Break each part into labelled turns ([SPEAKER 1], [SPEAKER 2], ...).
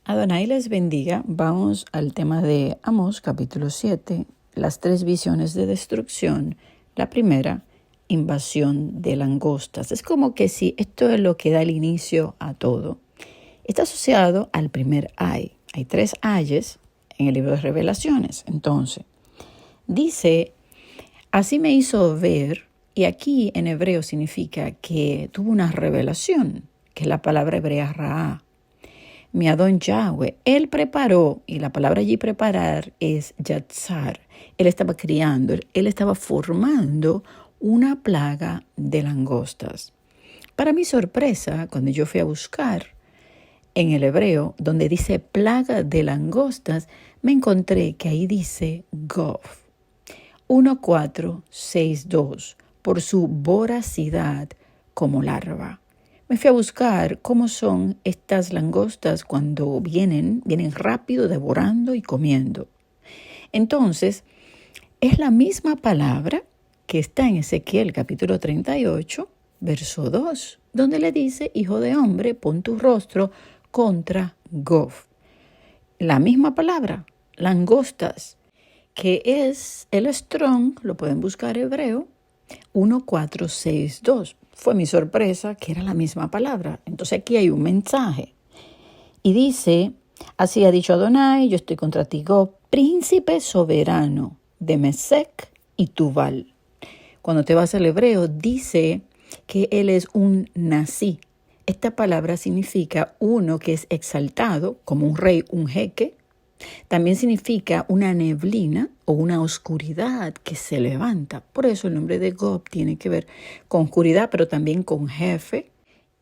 [SPEAKER 1] Adonai les bendiga. Vamos al tema de Amós, capítulo 7, las 3 visiones de destrucción. La primera, invasión de langostas. Es como que si esto es lo que da el inicio a todo. Está asociado al primer ay. Hay 3 ayes en el libro de Revelaciones. Entonces, dice, así me hizo ver, y aquí en hebreo significa que tuvo una revelación, que es la palabra hebrea Raá. Mi Adón Yahweh, él preparó, y la palabra allí preparar es yatzar. Él estaba criando, él estaba formando una plaga de langostas. Para mi sorpresa, cuando yo fui a buscar en el hebreo, donde dice plaga de langostas, me encontré que ahí dice Gov. 1462, por su voracidad como larva. Me fui a buscar cómo son estas langostas cuando vienen rápido devorando y comiendo. Entonces, es la misma palabra que está en Ezequiel capítulo 38, verso 2, donde le dice, hijo de hombre, pon tu rostro contra Gov. La misma palabra, langostas, que es el Strong, lo pueden buscar hebreo, 1462. Fue mi sorpresa que era la misma palabra. Entonces aquí hay un mensaje. Y dice, así ha dicho Adonai, yo estoy contra ti, Gov, príncipe soberano de Mesec y Tubal. Cuando te vas al hebreo, dice que él es un nací. Esta palabra significa uno que es exaltado, como un rey, un jeque. También significa una neblina o una oscuridad que se levanta. Por eso el nombre de Gov tiene que ver con oscuridad, pero también con jefe.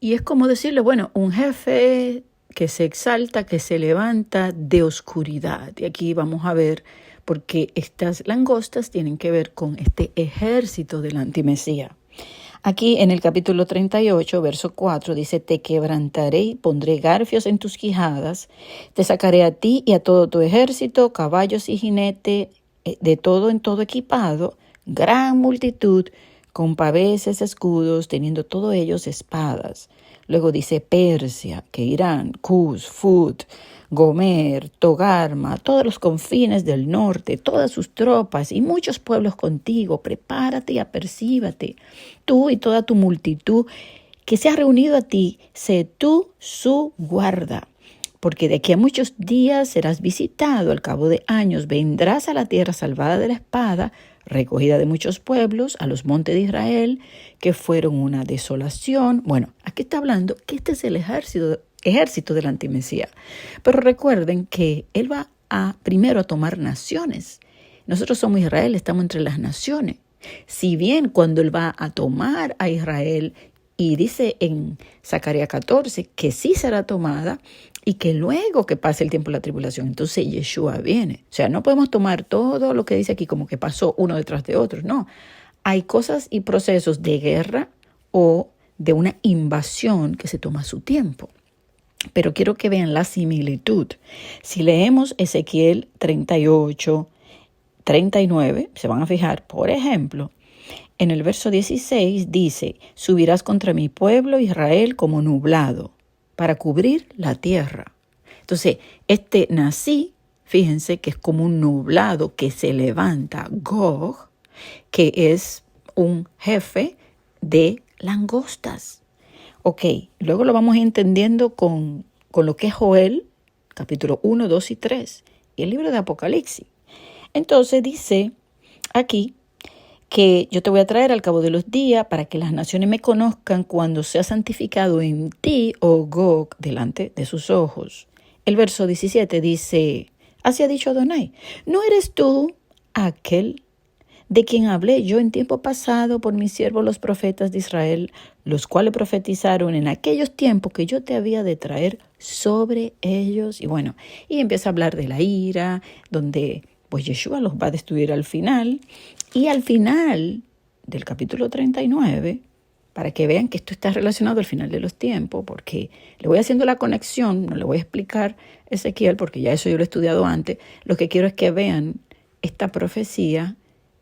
[SPEAKER 1] Y es como decirle, bueno, un jefe que se exalta, que se levanta de oscuridad. Y aquí vamos a ver por qué estas langostas tienen que ver con este ejército del antimesía. Aquí en el capítulo 38, verso 4, dice, te quebrantaré y pondré garfios en tus quijadas, te sacaré a ti y a todo tu ejército, caballos y jinetes, de todo en todo equipado, gran multitud, con paveses, escudos, teniendo todos ellos espadas. Luego dice Persia, que Irán, Cus, Fut, Gomer, Togarma, todos los confines del norte, todas sus tropas y muchos pueblos contigo, prepárate y apercíbate, tú y toda tu multitud que se ha reunido a ti, sé tú su guarda. Porque de aquí a muchos días serás visitado, al cabo de años vendrás a la tierra salvada de la espada, recogida de muchos pueblos, a los montes de Israel, que fueron una desolación. Bueno, aquí está hablando que este es el ejército del antimesía. Pero recuerden que él va primero a tomar naciones. Nosotros somos Israel, estamos entre las naciones. Si bien cuando él va a tomar a Israel, y dice en Zacarías 14 que sí será tomada y que luego que pase el tiempo de la tribulación, entonces Yeshua viene. O sea, no podemos tomar todo lo que dice aquí como que pasó uno detrás de otro. No, hay cosas y procesos de guerra o de una invasión que se toma su tiempo. Pero quiero que vean la similitud. Si leemos Ezequiel 38, 39, se van a fijar, por ejemplo, en el verso 16 dice, subirás contra mi pueblo Israel como nublado para cubrir la tierra. Entonces, este nací, fíjense que es como un nublado que se levanta, Gog, que es un jefe de langostas. Ok, luego lo vamos entendiendo con lo que es Joel, capítulo 1, 2 y 3, y el libro de Apocalipsis. Entonces dice aquí que yo te voy a traer al cabo de los días para que las naciones me conozcan cuando sea santificado en ti, oh Gog, delante de sus ojos. El verso 17 dice, así ha dicho Adonai, ¿no eres tú aquel de quien hablé yo en tiempo pasado por mis siervos los profetas de Israel, los cuales profetizaron en aquellos tiempos que yo te había de traer sobre ellos? Y bueno, y empieza a hablar de la ira, donde pues Yeshua los va a destruir al final. Y al final del capítulo 39, para que vean que esto está relacionado al final de los tiempos, porque le voy haciendo la conexión, no le voy a explicar Ezequiel, porque ya eso yo lo he estudiado antes. Lo que quiero es que vean esta profecía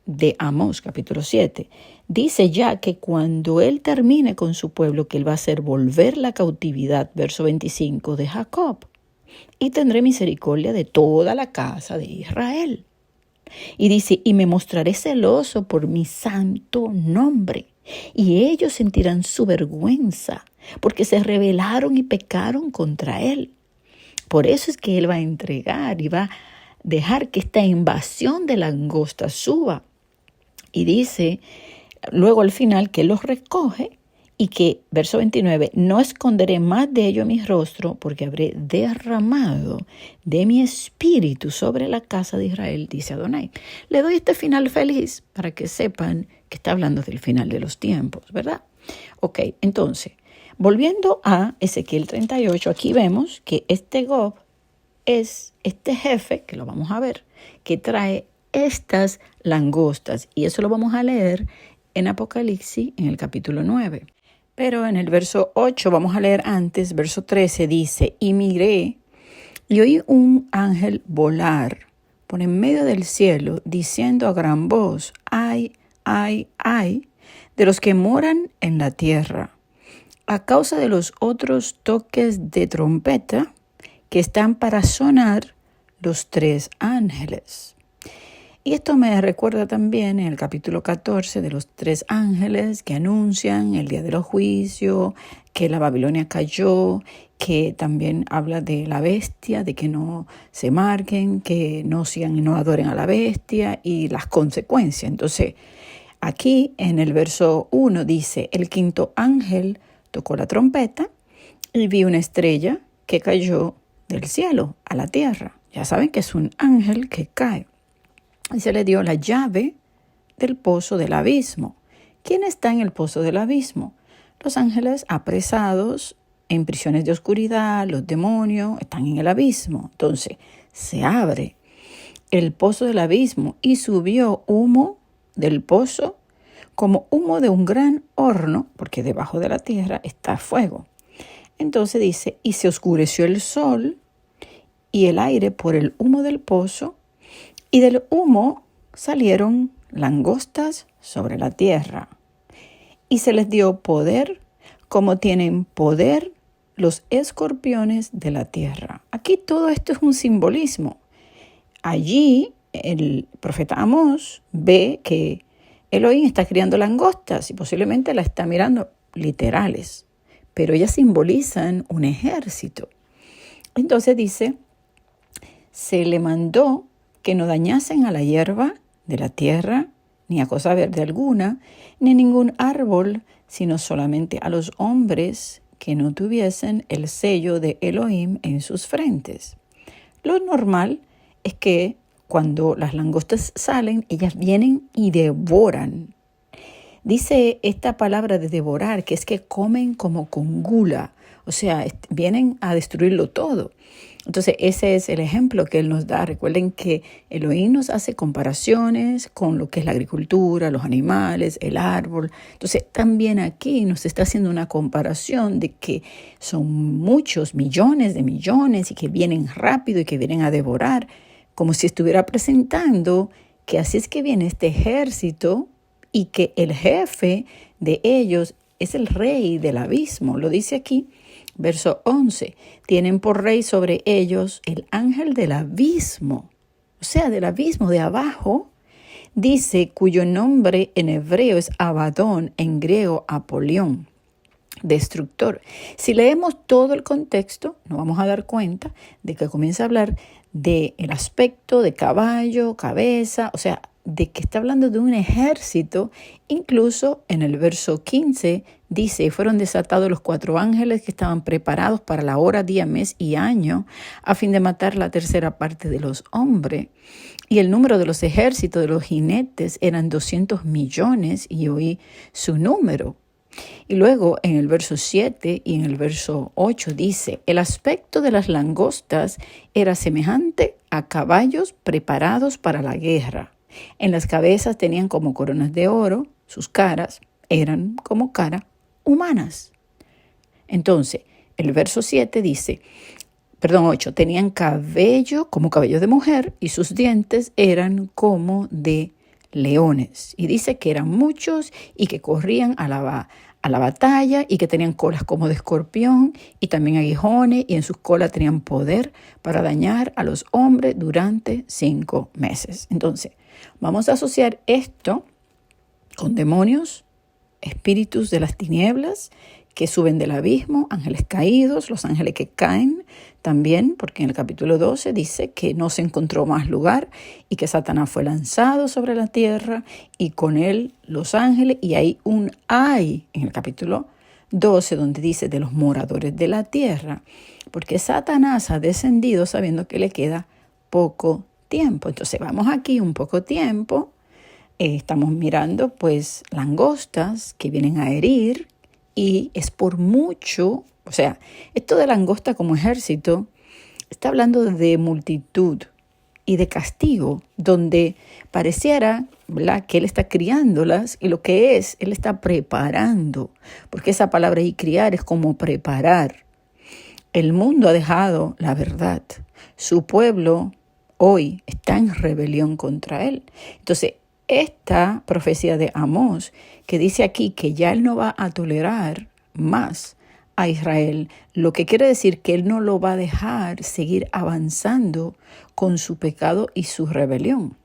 [SPEAKER 1] de Amós, capítulo 7. Dice ya que cuando él termine con su pueblo, que él va a hacer volver la cautividad, verso 25, de Jacob. y tendré misericordia de toda la casa de Israel. Y dice, y me mostraré celoso por mi santo nombre, y ellos sentirán su vergüenza, porque se rebelaron y pecaron contra él. Por eso es que él va a entregar y va a dejar que esta invasión de langostas suba. Y dice luego al final que él los recoge y que, verso 29, no esconderé más de ello mi rostro, porque habré derramado de mi espíritu sobre la casa de Israel, dice Adonai. Le doy este final feliz para que sepan que está hablando del final de los tiempos, ¿verdad? Ok, entonces, volviendo a Ezequiel 38, aquí vemos que este Gog es este jefe, que lo vamos a ver, que trae estas langostas. Y eso lo vamos a leer en Apocalipsis, en el capítulo 9. Pero en el verso 8, vamos a leer antes, verso 13, dice, y miré y oí un ángel volar por en medio del cielo, diciendo a gran voz, ay, ay, ay, de los que moran en la tierra, a causa de los otros toques de trompeta que están para sonar los 3 ángeles. Y esto me recuerda también en el capítulo 14 de los 3 ángeles que anuncian el día de los juicios, que la Babilonia cayó, que también habla de la bestia, de que no se marquen, que no sigan y no adoren a la bestia y las consecuencias. Entonces, aquí en el verso 1 dice, el 5º ángel tocó la trompeta y vi una estrella que cayó del cielo a la tierra. Ya saben que es un ángel que cae. Y se le dio la llave del pozo del abismo. ¿Quién está en el pozo del abismo? Los ángeles apresados en prisiones de oscuridad, los demonios están en el abismo. Entonces se abre el pozo del abismo y subió humo del pozo como humo de un gran horno, porque debajo de la tierra está fuego. Entonces dice, y se oscureció el sol y el aire por el humo del pozo, y del humo salieron langostas sobre la tierra. Y se les dio poder como tienen poder los escorpiones de la tierra. Aquí todo esto es un simbolismo. Allí el profeta Amós ve que Elohim está criando langostas y posiblemente la está mirando literales, pero ellas simbolizan un ejército. Entonces dice, se le mandó que no dañasen a la hierba de la tierra, ni a cosa verde alguna, ni a ningún árbol, sino solamente a los hombres que no tuviesen el sello de Elohim en sus frentes. Lo normal es que cuando las langostas salen, ellas vienen y devoran. Dice esta palabra de devorar, que es que comen como con gula, o sea, vienen a destruirlo todo. Entonces, ese es el ejemplo que él nos da. Recuerden que Elohim nos hace comparaciones con lo que es la agricultura, los animales, el árbol. Entonces, también aquí nos está haciendo una comparación de que son muchos millones de millones y que vienen rápido y que vienen a devorar, como si estuviera presentando que así es que viene este ejército y que el jefe de ellos es el rey del abismo. Lo dice aquí. Verso 11, tienen por rey sobre ellos el ángel del abismo, o sea, del abismo de abajo, dice, cuyo nombre en hebreo es Abadón, en griego Apolión, destructor. Si leemos todo el contexto, nos vamos a dar cuenta de que comienza a hablar del aspecto de caballo, cabeza, o sea, de que está hablando de un ejército. Incluso en el verso 15 dice, fueron desatados los 4 ángeles que estaban preparados para la hora, día, mes y año, a fin de matar la tercera parte de los hombres. Y el número de los ejércitos de los jinetes eran 200 millones, y oí su número. Y luego en el verso 7 y en el verso 8 dice, el aspecto de las langostas era semejante a caballos preparados para la guerra. En las cabezas tenían como coronas de oro, sus caras eran como caras humanas. Entonces, el verso 7 dice, 8, tenían cabello como cabello de mujer y sus dientes eran como de leones. Y dice que eran muchos y que corrían a a la batalla y que tenían colas como de escorpión y también aguijones y en sus colas tenían poder para dañar a los hombres durante 5 meses. Entonces, vamos a asociar esto con demonios, espíritus de las tinieblas que suben del abismo, ángeles caídos, los ángeles que caen también, porque en el capítulo 12 dice que no se encontró más lugar y que Satanás fue lanzado sobre la tierra y con él los ángeles, y hay un ay en el capítulo 12 donde dice de los moradores de la tierra, porque Satanás ha descendido sabiendo que le queda poco tiempo. Entonces vamos aquí un poco tiempo, estamos mirando pues langostas que vienen a herir y es por mucho, o sea, esto de langosta como ejército está hablando de multitud y de castigo, donde pareciera, ¿verdad?, que él está criándolas y lo que es, él está preparando, porque esa palabra y criar es como preparar. El mundo ha dejado la verdad, su pueblo hoy está en rebelión contra él. Entonces, esta profecía de Amós, que dice aquí que ya él no va a tolerar más a Israel, lo que quiere decir que él no lo va a dejar seguir avanzando con su pecado y su rebelión.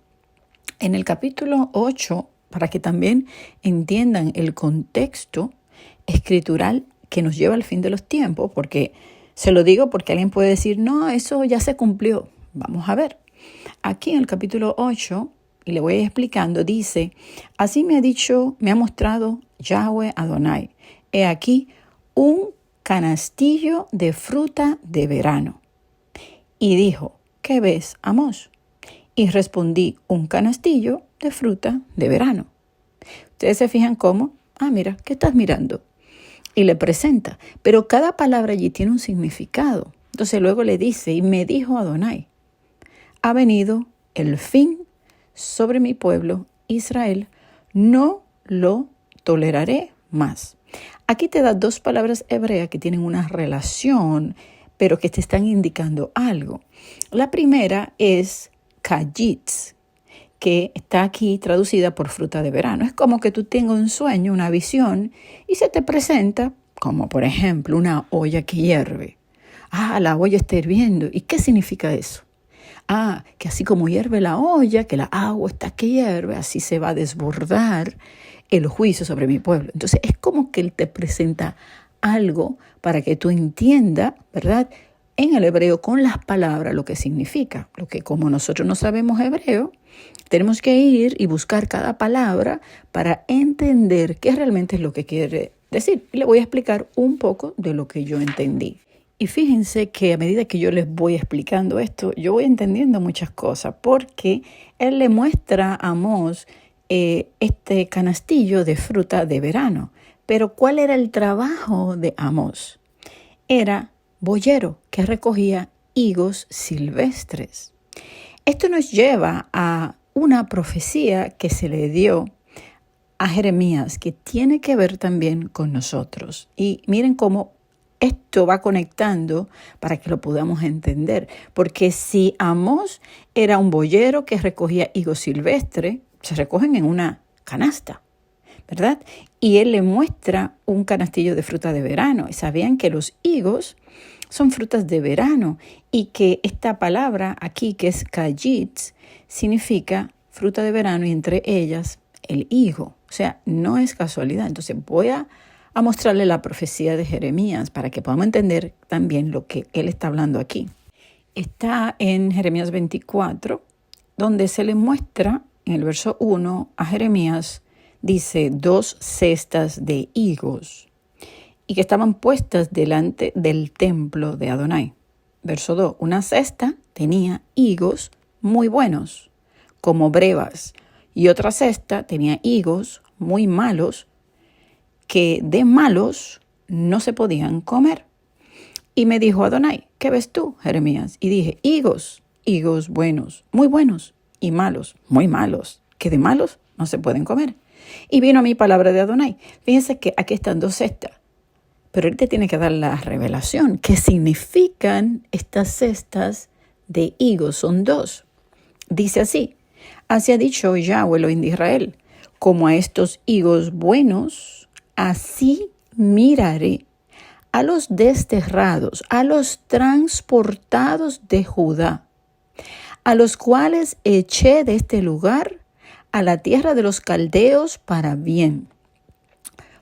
[SPEAKER 1] En el capítulo 8, para que también entiendan el contexto escritural que nos lleva al fin de los tiempos, porque se lo digo porque alguien puede decir, no, eso ya se cumplió. Vamos a ver. Aquí en el capítulo 8, y le voy explicando, dice, así me ha mostrado Yahweh Adonai. He aquí un canastillo de fruta de verano. Y dijo, ¿qué ves, Amós? Y respondí, un canastillo de fruta de verano. Ustedes se fijan cómo, mira, ¿qué estás mirando? Y le presenta, pero cada palabra allí tiene un significado. Entonces luego le dice, y me dijo Adonai, ha venido el fin sobre mi pueblo Israel, no lo toleraré más. Aquí te da 2 palabras hebreas que tienen una relación, pero que te están indicando algo. La primera es kajitz, que está aquí traducida por fruta de verano. Es como que tú tengas un sueño, una visión, y se te presenta, como por ejemplo, una olla que hierve. La olla está hirviendo. ¿Y qué significa eso? Que así como hierve la olla, que la agua está que hierve, así se va a desbordar el juicio sobre mi pueblo. Entonces es como que él te presenta algo para que tú entiendas, ¿verdad?, en el hebreo con las palabras lo que significa. Lo que como nosotros no sabemos hebreo, tenemos que ir y buscar cada palabra para entender qué realmente es lo que quiere decir. Y le voy a explicar un poco de lo que yo entendí. Y fíjense que a medida que yo les voy explicando esto, yo voy entendiendo muchas cosas, porque él le muestra a Amós este canastillo de fruta de verano. Pero ¿cuál era el trabajo de Amós? Era boyero que recogía higos silvestres. Esto nos lleva a una profecía que se le dio a Jeremías, que tiene que ver también con nosotros. Y miren cómo esto va conectando para que lo podamos entender. Porque si Amós era un boyero que recogía higos silvestres, se recogen en una canasta, ¿verdad? Y él le muestra un canastillo de fruta de verano. Y sabían que los higos son frutas de verano y que esta palabra aquí, que es kajitz, significa fruta de verano y entre ellas el higo. O sea, no es casualidad. Entonces voy a mostrarle la profecía de Jeremías para que podamos entender también lo que él está hablando aquí. Está en Jeremías 24, donde se le muestra en el verso 1 a Jeremías, dice 2 cestas de higos y que estaban puestas delante del templo de Adonai. Verso 2, una cesta tenía higos muy buenos, como brevas, y otra cesta tenía higos muy malos, que de malos no se podían comer. Y me dijo Adonai, ¿qué ves tú, Jeremías? Y dije, higos buenos, muy buenos, y malos, muy malos, que de malos no se pueden comer. Y vino a mí palabra de Adonai. Fíjense que aquí están 2 cestas, pero él te tiene que dar la revelación. ¿Qué significan estas cestas de higos? Son 2. Dice así, así ha dicho Yahweh Elohim de Israel, como a estos higos buenos así miraré a los desterrados, a los transportados de Judá, a los cuales eché de este lugar a la tierra de los caldeos para bien.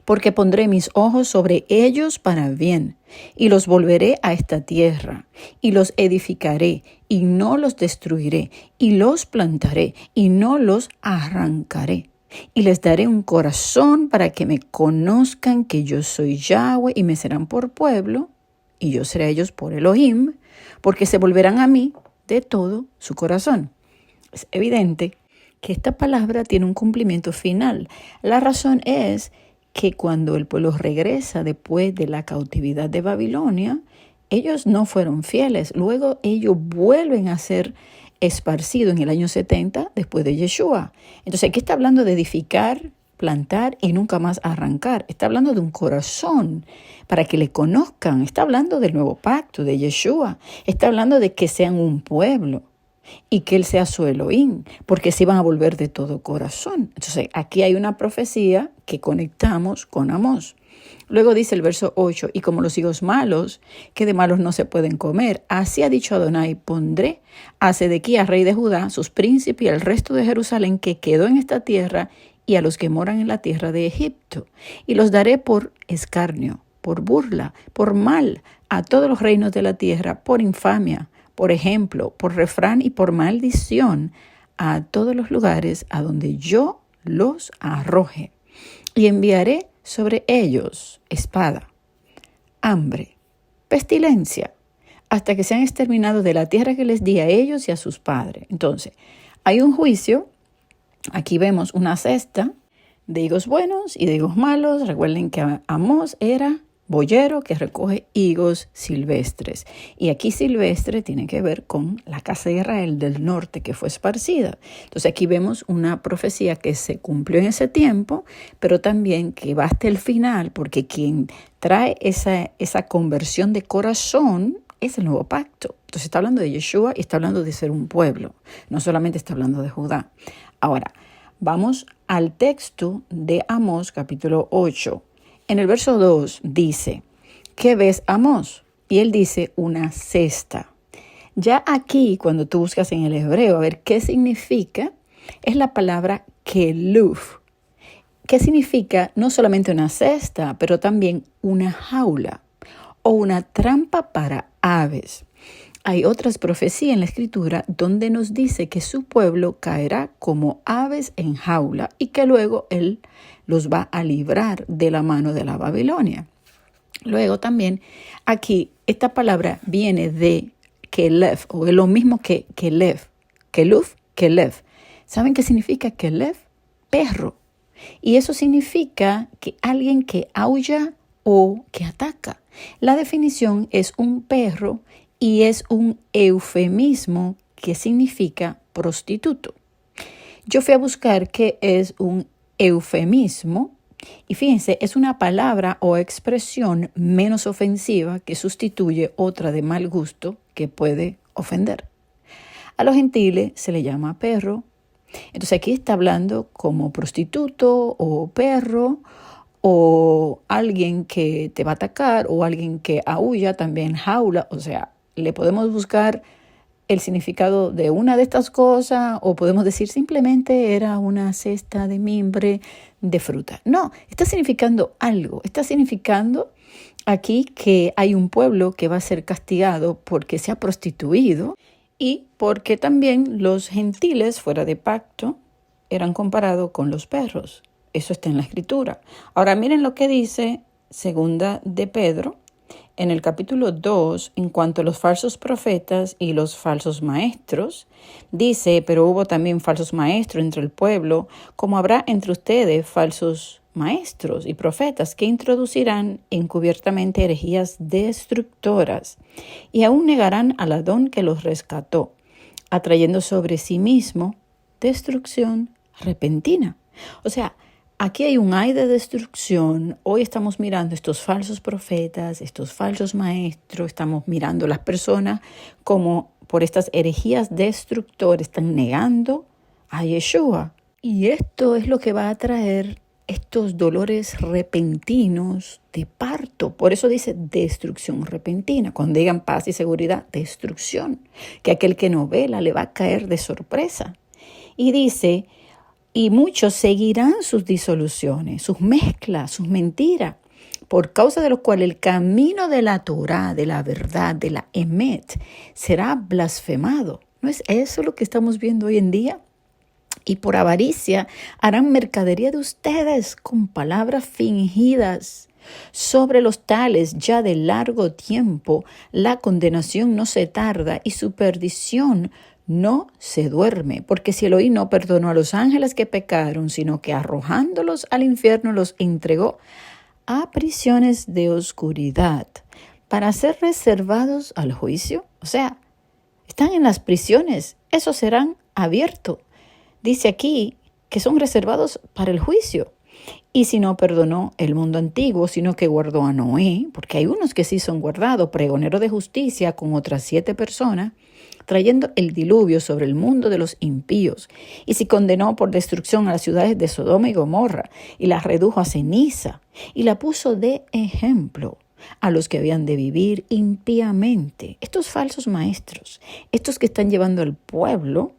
[SPEAKER 1] Porque pondré mis ojos sobre ellos para bien, y los volveré a esta tierra, y los edificaré, y no los destruiré, y los plantaré, y no los arrancaré. Y les daré un corazón para que me conozcan que yo soy Yahweh, y me serán por pueblo, y yo seré a ellos por Elohim, porque se volverán a mí de todo su corazón. Es evidente que esta palabra tiene un cumplimiento final. La razón es que cuando el pueblo regresa después de la cautividad de Babilonia, ellos no fueron fieles. Luego ellos vuelven a ser esparcidos en el año 70 después de Yeshua. Entonces aquí está hablando de edificar, plantar y nunca más arrancar. Está hablando de un corazón para que le conozcan. Está hablando del nuevo pacto de Yeshua. Está hablando de que sean un pueblo y que Él sea su Elohim, porque se iban a volver de todo corazón. Entonces, aquí hay una profecía que conectamos con Amós. Luego dice el verso 8, y como los higos malos, que de malos no se pueden comer, así ha dicho Adonai, pondré a Sedequías, rey de Judá, sus príncipes y al resto de Jerusalén que quedó en esta tierra, y a los que moran en la tierra de Egipto, y los daré por escarnio, por burla, por mal, a todos los reinos de la tierra, por infamia, por ejemplo, por refrán y por maldición, a todos los lugares a donde yo los arroje. Y enviaré sobre ellos espada, hambre, pestilencia, hasta que sean exterminados de la tierra que les di a ellos y a sus padres. Entonces, hay un juicio. Aquí vemos una cesta de higos buenos y de higos malos. Recuerden que Amós era boyero que recoge higos silvestres. Y aquí silvestre tiene que ver con la casa de Israel del norte que fue esparcida. Entonces aquí vemos una profecía que se cumplió en ese tiempo, pero también que va hasta el final, porque quien trae esa conversión de corazón es el nuevo pacto. Entonces está hablando de Yeshua y está hablando de ser un pueblo. No solamente está hablando de Judá. Ahora, vamos al texto de Amós capítulo 8. En el verso 2 dice, ¿qué ves, Amós? Y él dice, una cesta. Ya aquí, cuando tú buscas en el hebreo a ver qué significa, es la palabra keluf. ¿Qué significa? No solamente una cesta, pero también una jaula o una trampa para aves. Hay otras profecías en la Escritura donde nos dice que su pueblo caerá como aves en jaula y que luego Él los va a librar de la mano de la Babilonia. Luego también aquí esta palabra viene de kelef, o es lo mismo que kelef. Keluf, kelef. ¿Saben qué significa kelef? Perro. Y eso significa que alguien que aulla o que ataca. La definición es un perro y es un eufemismo que significa prostituto. Yo fui a buscar qué es un eufemismo y fíjense, es una palabra o expresión menos ofensiva que sustituye otra de mal gusto que puede ofender. A los gentiles se le llama perro. Entonces aquí está hablando como prostituto o perro o alguien que te va a atacar o alguien que aúlla, también jaula, o sea, le podemos buscar el significado de una de estas cosas o podemos decir simplemente era una cesta de mimbre de fruta. No, está significando algo. Está significando aquí que hay un pueblo que va a ser castigado porque se ha prostituido y porque también los gentiles fuera de pacto eran comparados con los perros. Eso está en la Escritura. Ahora miren lo que dice Segunda de Pedro. En el capítulo 2, en cuanto a los falsos profetas y los falsos maestros, dice, pero hubo también falsos maestros entre el pueblo, como habrá entre ustedes falsos maestros y profetas que introducirán encubiertamente herejías destructoras y aún negarán al Adón que los rescató, atrayendo sobre sí mismo destrucción repentina. O sea, aquí hay un ay de destrucción. Hoy estamos mirando estos falsos profetas, estos falsos maestros, estamos mirando las personas como por estas herejías destructoras están negando a Yeshua. Y esto es lo que va a traer estos dolores repentinos de parto. Por eso dice destrucción repentina. Cuando digan paz y seguridad, destrucción. Que aquel que no vela le va a caer de sorpresa. Y dice, y muchos seguirán sus disoluciones, sus mezclas, sus mentiras, por causa de lo cual el camino de la Torá, de la verdad, de la Emet, será blasfemado. ¿No es eso lo que estamos viendo hoy en día? Y por avaricia harán mercadería de ustedes con palabras fingidas. Sobre los tales ya de largo tiempo la condenación no se tarda y su perdición no se duerme, porque si Elohim no perdonó a los ángeles que pecaron, sino que arrojándolos al infierno los entregó a prisiones de oscuridad para ser reservados al juicio. O sea, están en las prisiones, esos serán abiertos. Dice aquí que son reservados para el juicio. Y si no perdonó el mundo antiguo, sino que guardó a Noé, porque hay unos que sí son guardados, pregonero de justicia con otras 7 personas, trayendo el diluvio sobre el mundo de los impíos. Y si condenó por destrucción a las ciudades de Sodoma y Gomorra, y las redujo a ceniza, y la puso de ejemplo a los que habían de vivir impíamente. Estos falsos maestros, estos que están llevando al pueblo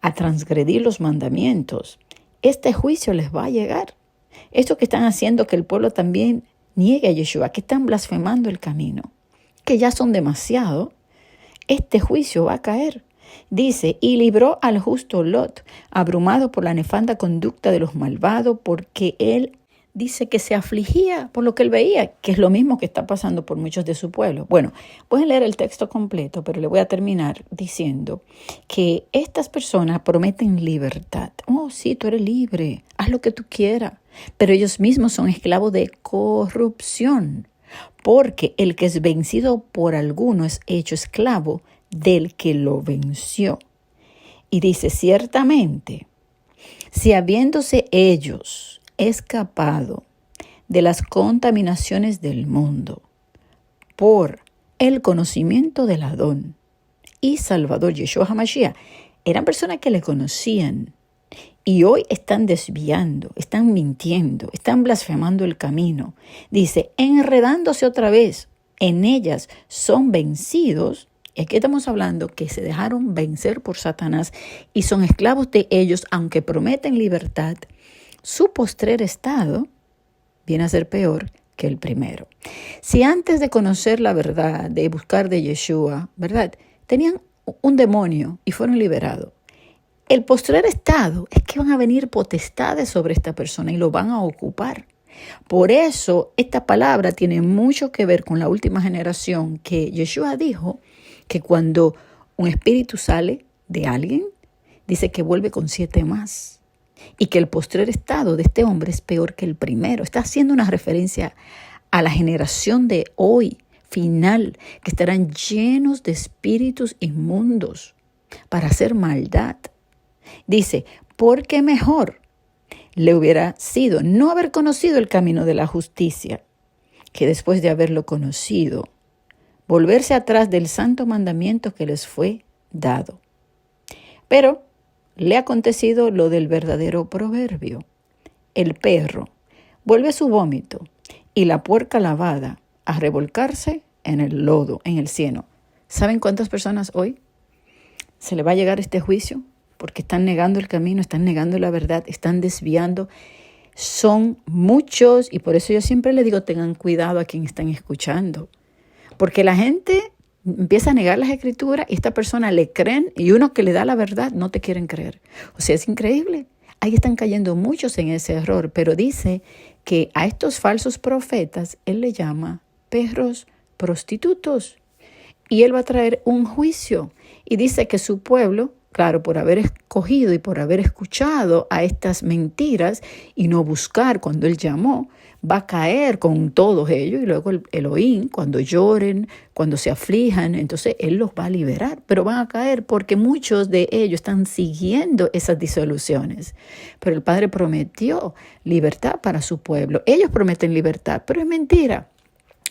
[SPEAKER 1] a transgredir los mandamientos, este juicio les va a llegar. Estos que están haciendo que el pueblo también niegue a Yeshua, que están blasfemando el camino, que ya son demasiado, este juicio va a caer. Dice, y libró al justo Lot, abrumado por la nefanda conducta de los malvados, porque él dice que se afligía por lo que él veía, que es lo mismo que está pasando por muchos de su pueblo. Bueno, voy a leer el texto completo, pero le voy a terminar diciendo que estas personas prometen libertad. Oh, sí, tú eres libre, haz lo que tú quieras, pero ellos mismos son esclavos de corrupción, porque el que es vencido por alguno es hecho esclavo del que lo venció. Y dice, ciertamente, si habiéndose ellos escapado de las contaminaciones del mundo por el conocimiento del Adón y Salvador Yeshua HaMashiach, eran personas que le conocían y hoy están desviando, están mintiendo, están blasfemando el camino. Dice, enredándose otra vez en ellas son vencidos. Y aquí estamos hablando que se dejaron vencer por Satanás y son esclavos de ellos, aunque prometen libertad. Su postrer estado viene a ser peor que el primero. Si antes de conocer la verdad, de buscar de Yeshua, ¿verdad?, tenían un demonio y fueron liberados, el postrer estado es que van a venir potestades sobre esta persona y lo van a ocupar. Por eso esta palabra tiene mucho que ver con la última generación, que Yeshua dijo que cuando un espíritu sale de alguien, dice que vuelve con 7 más. Y que el postrer estado de este hombre es peor que el primero. Está haciendo una referencia a la generación de hoy, final, que estarán llenos de espíritus inmundos para hacer maldad. Dice, porque mejor le hubiera sido no haber conocido el camino de la justicia, que después de haberlo conocido, volverse atrás del santo mandamiento que les fue dado. Pero le ha acontecido lo del verdadero proverbio. El perro vuelve a su vómito y la puerca lavada a revolcarse en el lodo, en el cieno. ¿Saben cuántas personas hoy se le va a llegar este juicio? Porque están negando el camino, están negando la verdad, están desviando. Son muchos y por eso yo siempre le digo, tengan cuidado a quien están escuchando. Porque la gente empieza a negar las escrituras y esta persona le creen y uno que le da la verdad no te quieren creer. O sea, es increíble. Ahí están cayendo muchos en ese error, pero dice que a estos falsos profetas él le llama perros prostitutos y él va a traer un juicio y dice que su pueblo, claro, por haber escogido y por haber escuchado a estas mentiras y no buscar cuando él llamó, va a caer con todos ellos y luego el Elohim, cuando lloren, cuando se aflijan, entonces él los va a liberar, pero van a caer porque muchos de ellos están siguiendo esas disoluciones. Pero el Padre prometió libertad para su pueblo. Ellos prometen libertad, pero es mentira.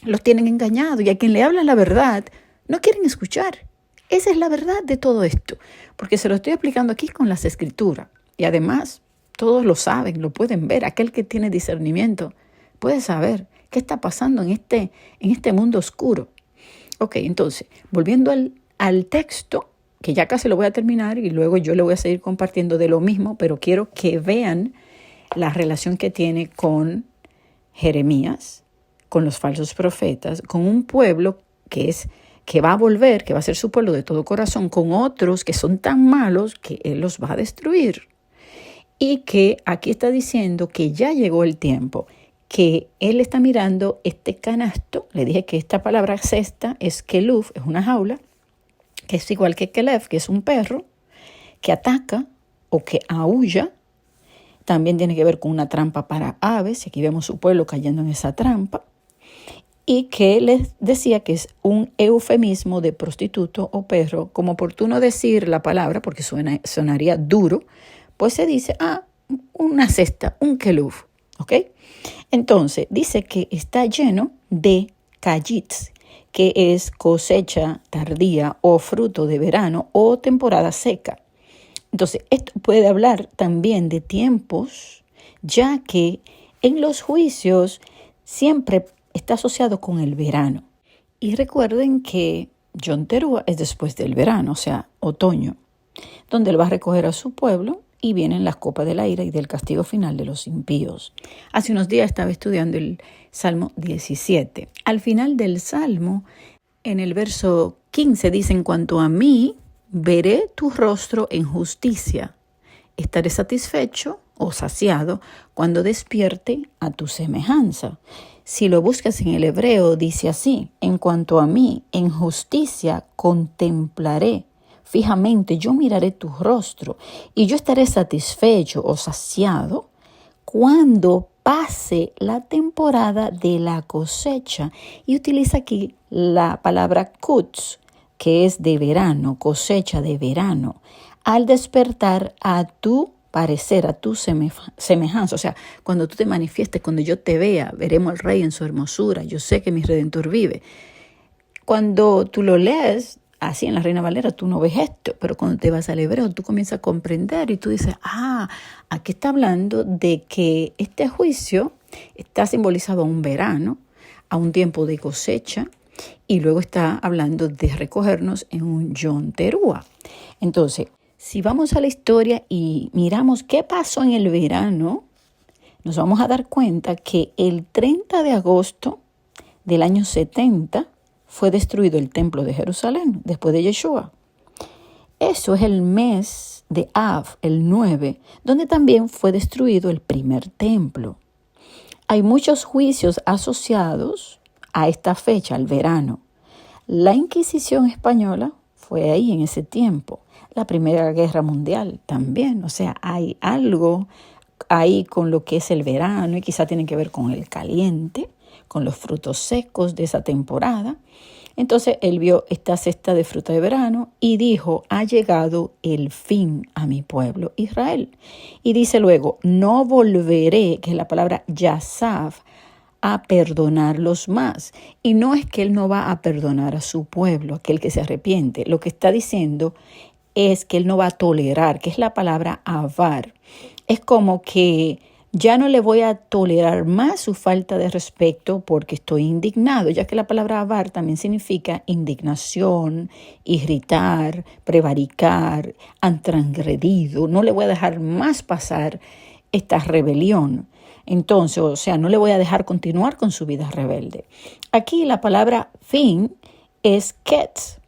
[SPEAKER 1] Los tienen engañados y a quien le hablan la verdad no quieren escuchar. Esa es la verdad de todo esto, porque se lo estoy explicando aquí con las escrituras. Y además, Todos lo saben, lo pueden ver. Aquel que tiene discernimiento puede saber qué está pasando en este mundo oscuro. Ok, entonces, volviendo al texto, que ya casi lo voy a terminar y luego yo le voy a seguir compartiendo de lo mismo, pero quiero que vean la relación que tiene con Jeremías, con los falsos profetas, con un pueblo que va a volver, que va a ser su pueblo de todo corazón, con otros que son tan malos que Él los va a destruir. Y que aquí está diciendo que ya llegó el tiempo, que Él está mirando este canasto. Le dije que esta palabra cesta es keluf, es una jaula, que es igual que kelef, que es un perro, que ataca o que aúlla. También tiene que ver con una trampa para aves, y aquí vemos su pueblo cayendo en esa trampa. Y que les decía que es un eufemismo de prostituto o perro, como por tú no decir la palabra, porque sonaría duro, pues se dice, una cesta, un keluf, ¿ok? Entonces, dice que está lleno de kayitz, que es cosecha tardía o fruto de verano o temporada seca. Entonces, esto puede hablar también de tiempos, ya que en los juicios siempre está asociado con el verano. Y recuerden que Yom Teruah es después del verano, o sea, otoño, donde Él va a recoger a su pueblo y vienen las copas de la ira y del castigo final de los impíos. Hace unos días estaba estudiando el Salmo 17. Al final del Salmo, en el verso 15, dice, en cuanto a mí, veré tu rostro en justicia. Estaré satisfecho o saciado cuando despierte a tu semejanza. Si lo buscas en el hebreo, dice así, en cuanto a mí, en justicia contemplaré. Fijamente yo miraré tu rostro y yo estaré satisfecho o saciado cuando pase la temporada de la cosecha. Y utiliza aquí la palabra kutz, que es de verano, cosecha de verano, al despertar a tu parecer, a tu semejanza. O sea, cuando tú te manifiestes, cuando yo te vea, veremos al Rey en su hermosura. Yo sé que mi Redentor vive. Cuando tú lo lees, así en la Reina Valera, tú no ves esto, pero cuando te vas al hebreo, tú comienzas a comprender y tú dices, aquí está hablando de que este juicio está simbolizado a un verano, a un tiempo de cosecha, y luego está hablando de recogernos en un Yom Teruah. Entonces, si vamos a la historia y miramos qué pasó en el verano, nos vamos a dar cuenta que el 30 de agosto del año 70 fue destruido el templo de Jerusalén, después de Yeshua. Eso es el mes de Av, el 9, donde también fue destruido el primer templo. Hay muchos juicios asociados a esta fecha, al verano. La Inquisición española fue ahí en ese tiempo. La Primera Guerra Mundial también. O sea, hay algo ahí con lo que es el verano y quizá tiene que ver con el caliente, con los frutos secos de esa temporada. Entonces él vio esta cesta de fruta de verano y dijo, ha llegado el fin a mi pueblo Israel. Y dice luego, no volveré, que es la palabra yasav, a perdonarlos más. Y no es que él no va a perdonar a su pueblo, aquel que se arrepiente. Lo que está diciendo es que él no va a tolerar, que es la palabra avar. Es como que ya no le voy a tolerar más su falta de respeto porque estoy indignado, ya que la palabra avar también significa indignación, irritar, prevaricar, han transgredido. No le voy a dejar más pasar esta rebelión. Entonces, o sea, no le voy a dejar continuar con su vida rebelde. Aquí la palabra fin es ketz,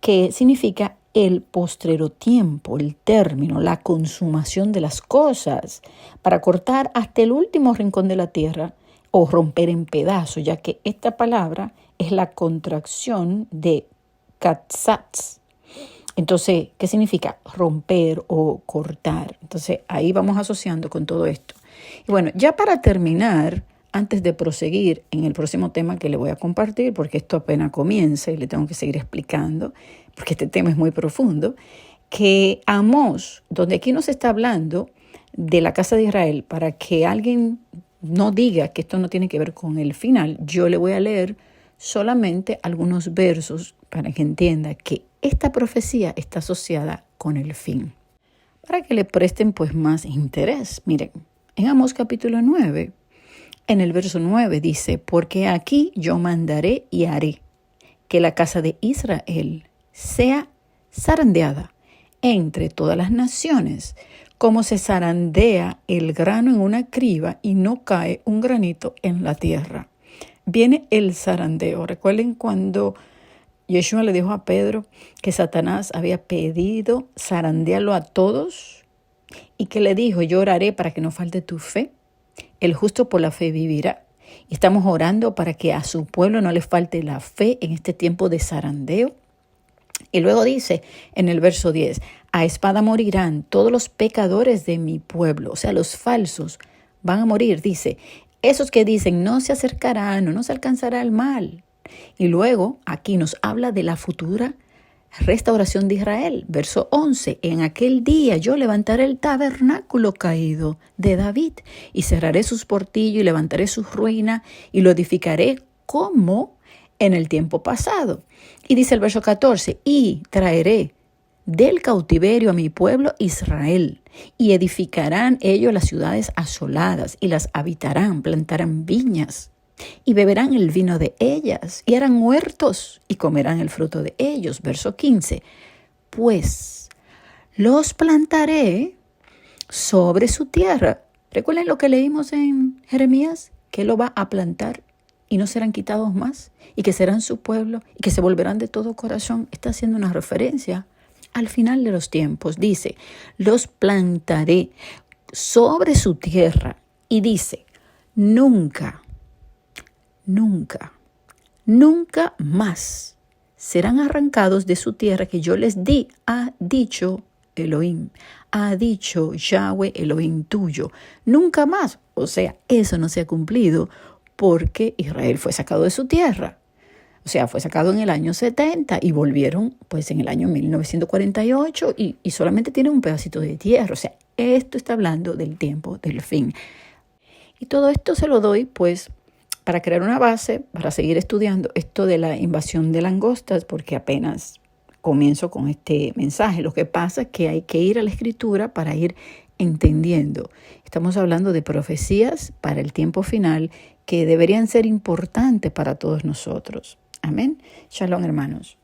[SPEAKER 1] que significa el postrero tiempo, el término, la consumación de las cosas, para cortar hasta el último rincón de la tierra o romper en pedazos, ya que esta palabra es la contracción de katzatz. Entonces, ¿qué significa? Romper o cortar. Entonces, ahí vamos asociando con todo esto. Y bueno, ya para terminar, antes de proseguir en el próximo tema que le voy a compartir, porque esto apenas comienza y le tengo que seguir explicando, porque este tema es muy profundo, que Amós, donde aquí nos está hablando de la casa de Israel, para que alguien no diga que esto no tiene que ver con el final, yo le voy a leer solamente algunos versos para que entienda que esta profecía está asociada con el fin. para que le presten pues más interés. Miren, en Amós capítulo 9, en el verso 9 dice, porque aquí yo mandaré y haré que la casa de Israel sea zarandeada entre todas las naciones, como se zarandea el grano en una criba y no cae un granito en la tierra. Viene el zarandeo. Recuerden cuando Yeshua le dijo a Pedro que Satanás había pedido zarandearlo a todos y que le dijo, yo oraré para que no falte tu fe. El justo por la fe vivirá. Y estamos orando para que a su pueblo no le falte la fe en este tiempo de zarandeo. Y luego dice en el verso 10, a espada morirán todos los pecadores de mi pueblo, o sea, los falsos van a morir, dice, esos que dicen no se acercarán o no se alcanzará el mal. Y luego aquí nos habla de la futura restauración de Israel. Verso 11, en aquel día yo levantaré el tabernáculo caído de David y cerraré sus portillos y levantaré su ruina y lo edificaré como en el tiempo pasado. Y dice el verso 14, y traeré del cautiverio a mi pueblo Israel, y edificarán ellos las ciudades asoladas, y las habitarán, plantarán viñas, y beberán el vino de ellas, y harán huertos, y comerán el fruto de ellos. Verso 15, pues los plantaré sobre su tierra. ¿Recuerden lo que leímos en Jeremías? Que lo va a plantar y no serán quitados más, y que serán su pueblo, y que se volverán de todo corazón. Está haciendo una referencia al final de los tiempos. Dice, los plantaré sobre su tierra. Y dice, nunca más serán arrancados de su tierra que yo les di, ha dicho Elohim, ha dicho Yahweh Elohim tuyo. Nunca más. O sea, eso no se ha cumplido porque Israel fue sacado de su tierra. O sea, fue sacado en el año 70 y volvieron pues en el año 1948 y solamente tienen un pedacito de tierra. O sea, esto está hablando del tiempo del fin. Y todo esto se lo doy pues para crear una base, para seguir estudiando esto de la invasión de langostas, porque apenas comienzo con este mensaje. Lo que pasa es que hay que ir a la Escritura para ir entendiendo. Estamos hablando de profecías para el tiempo final que deberían ser importantes para todos nosotros. Amén. Shalom, hermanos.